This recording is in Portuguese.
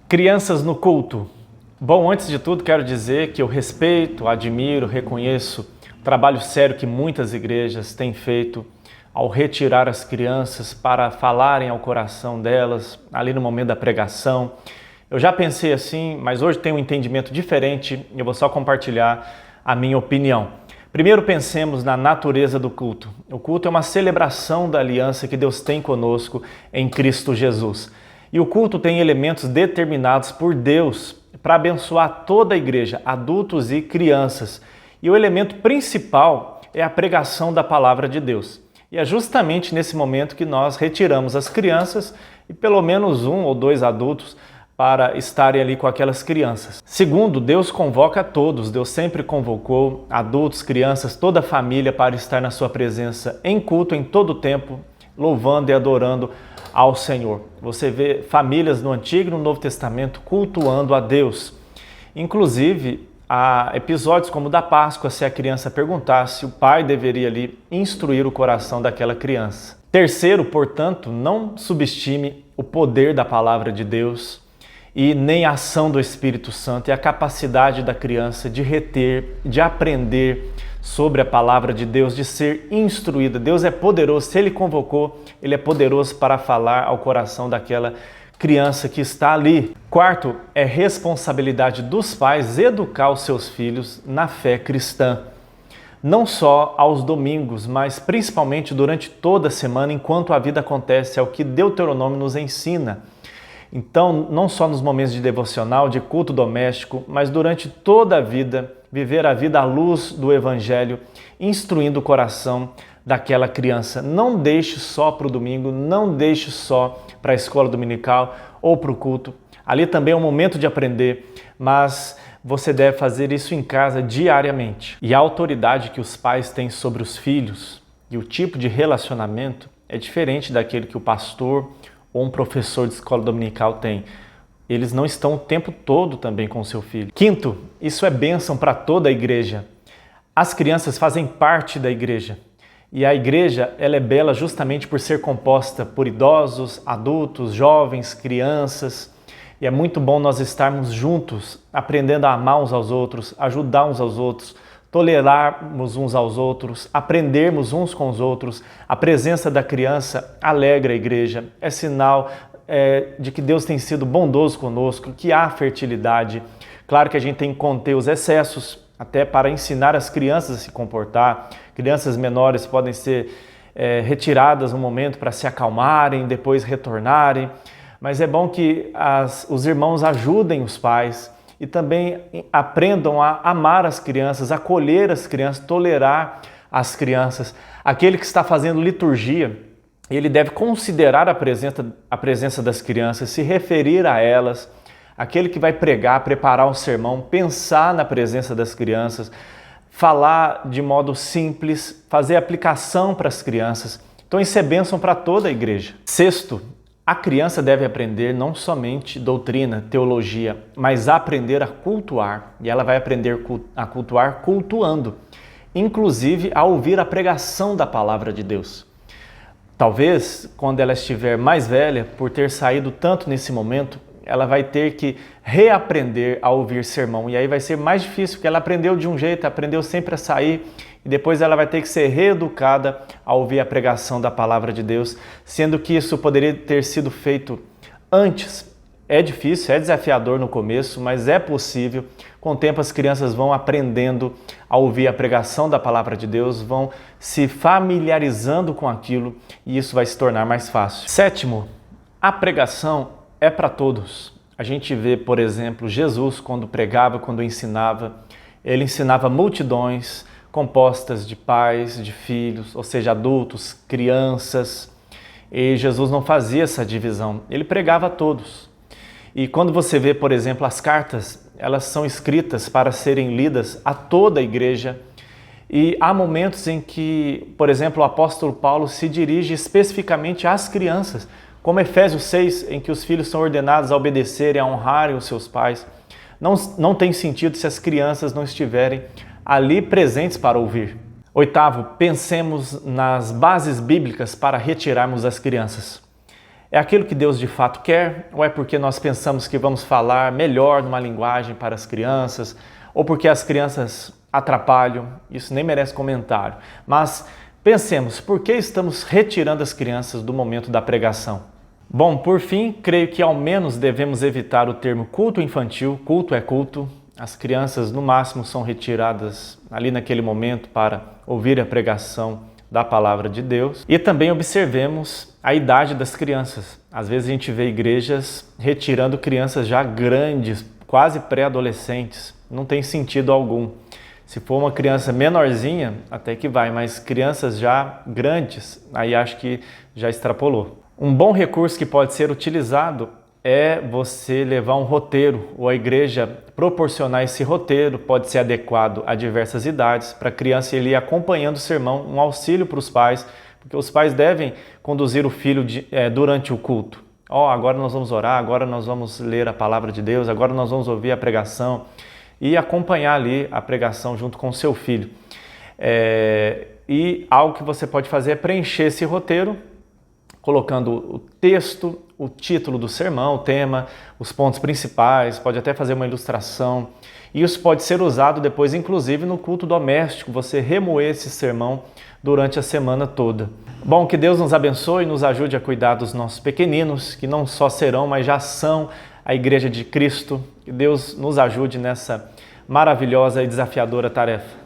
Crianças no culto. Bom, antes de tudo quero dizer que eu respeito, admiro, reconheço o trabalho sério que muitas igrejas têm feito ao retirar as crianças para falarem ao coração delas ali no momento da pregação. Eu já pensei assim, mas hoje tenho um entendimento diferente e eu vou só compartilhar a minha opinião. Primeiro pensemos na natureza do culto. O culto é uma celebração da aliança que Deus tem conosco em Cristo Jesus. E o culto tem elementos determinados por Deus para abençoar toda a igreja, adultos e crianças. E o elemento principal é a pregação da palavra de Deus. E é justamente nesse momento que nós retiramos as crianças e pelo menos um ou dois adultos para estarem ali com aquelas crianças. Segundo, Deus convoca a todos. Deus sempre convocou adultos, crianças, toda a família para estar na sua presença em culto em todo o tempo, louvando e adorando ao Senhor. Você vê famílias no Antigo e no Novo Testamento cultuando a Deus. Inclusive, há episódios como o da Páscoa, se a criança perguntasse, o pai deveria ali instruir o coração daquela criança. Terceiro, portanto, não subestime o poder da palavra de Deus e nem a ação do Espírito Santo e a capacidade da criança de reter, de aprender sobre a palavra de Deus, de ser instruída. Deus é poderoso, se Ele convocou, Ele é poderoso para falar ao coração daquela criança que está ali. Quarto, é responsabilidade dos pais educar os seus filhos na fé cristã. Não só aos domingos, mas principalmente durante toda a semana, enquanto a vida acontece, é o que Deuteronômio nos ensina. Então, não só nos momentos de devocional, de culto doméstico, mas durante toda a vida, viver a vida à luz do Evangelho, instruindo o coração daquela criança. Não deixe só para o domingo, não deixe só para a escola dominical ou para o culto. Ali também é um momento de aprender, mas você deve fazer isso em casa diariamente. E a autoridade que os pais têm sobre os filhos e o tipo de relacionamento é diferente daquele que o pastor ou um professor de escola dominical tem. Eles não estão o tempo todo também com o seu filho. Quinto, isso é bênção para toda a igreja. As crianças fazem parte da igreja. E a igreja, ela é bela justamente por ser composta por idosos, adultos, jovens, crianças. E é muito bom nós estarmos juntos, aprendendo a amar uns aos outros, ajudar uns aos outros, tolerarmos uns aos outros, aprendermos uns com os outros. A presença da criança alegra a igreja, é sinal de que Deus tem sido bondoso conosco, que há fertilidade. Claro que a gente tem que conter os excessos, até para ensinar as crianças a se comportar. Crianças menores podem ser retiradas um momento para se acalmarem, depois retornarem. Mas é bom que os irmãos ajudem os pais e também aprendam a amar as crianças, acolher as crianças, tolerar as crianças. Aquele que está fazendo liturgia, ele deve considerar a presença das crianças, se referir a elas. Aquele que vai pregar, preparar um sermão, pensar na presença das crianças, falar de modo simples, fazer aplicação para as crianças. Então isso é bênção para toda a igreja. Sexto, a criança deve aprender não somente doutrina, teologia, mas aprender a cultuar. E ela vai aprender a cultuar cultuando, inclusive a ouvir a pregação da palavra de Deus. Talvez, quando ela estiver mais velha, por ter saído tanto nesse momento, ela vai ter que reaprender a ouvir sermão. E aí vai ser mais difícil, porque ela aprendeu de um jeito, aprendeu sempre a sair, e depois ela vai ter que ser reeducada a ouvir a pregação da palavra de Deus, sendo que isso poderia ter sido feito antes. É difícil, é desafiador no começo, mas é possível. Com o tempo as crianças vão aprendendo a ouvir a pregação da palavra de Deus, vão se familiarizando com aquilo e isso vai se tornar mais fácil. Sétimo, a pregação é para todos. A gente vê, por exemplo, Jesus quando pregava, quando ensinava, ele ensinava multidões compostas de pais, de filhos, ou seja, adultos, crianças. E Jesus não fazia essa divisão, ele pregava a todos. E quando você vê, por exemplo, as cartas, elas são escritas para serem lidas a toda a igreja. E há momentos em que, por exemplo, o apóstolo Paulo se dirige especificamente às crianças, como Efésios 6, em que os filhos são ordenados a obedecerem, a honrarem os seus pais. Não tem sentido se as crianças não estiverem ali presentes para ouvir. Oitavo, pensemos nas bases bíblicas para retirarmos as crianças. É aquilo que Deus de fato quer? Ou é porque nós pensamos que vamos falar melhor numa linguagem para as crianças? Ou porque as crianças atrapalham? Isso nem merece comentário. Mas pensemos, por que estamos retirando as crianças do momento da pregação? Bom, por fim, creio que ao menos devemos evitar o termo culto infantil. Culto é culto. As crianças, no máximo, são retiradas ali naquele momento para ouvir a pregação da palavra de Deus. E também observemos a idade das crianças. Às vezes a gente vê igrejas retirando crianças já grandes, quase pré-adolescentes. Não tem sentido algum. Se for uma criança menorzinha, até que vai, mas crianças já grandes, aí acho que já extrapolou. Um bom recurso que pode ser utilizado é você levar um roteiro, ou a igreja proporcionar esse roteiro, pode ser adequado a diversas idades, para a criança ir acompanhando o sermão, um auxílio para os pais, porque os pais devem conduzir o filho durante o culto. Agora nós vamos orar, agora nós vamos ler a palavra de Deus, agora nós vamos ouvir a pregação e acompanhar ali a pregação junto com o seu filho. E algo que você pode fazer é preencher esse roteiro, colocando o texto, o título do sermão, o tema, os pontos principais, pode até fazer uma ilustração. E isso pode ser usado depois, inclusive, no culto doméstico, você remoer esse sermão durante a semana toda. Bom, que Deus nos abençoe e nos ajude a cuidar dos nossos pequeninos, que não só serão, mas já são a Igreja de Cristo. Que Deus nos ajude nessa maravilhosa e desafiadora tarefa.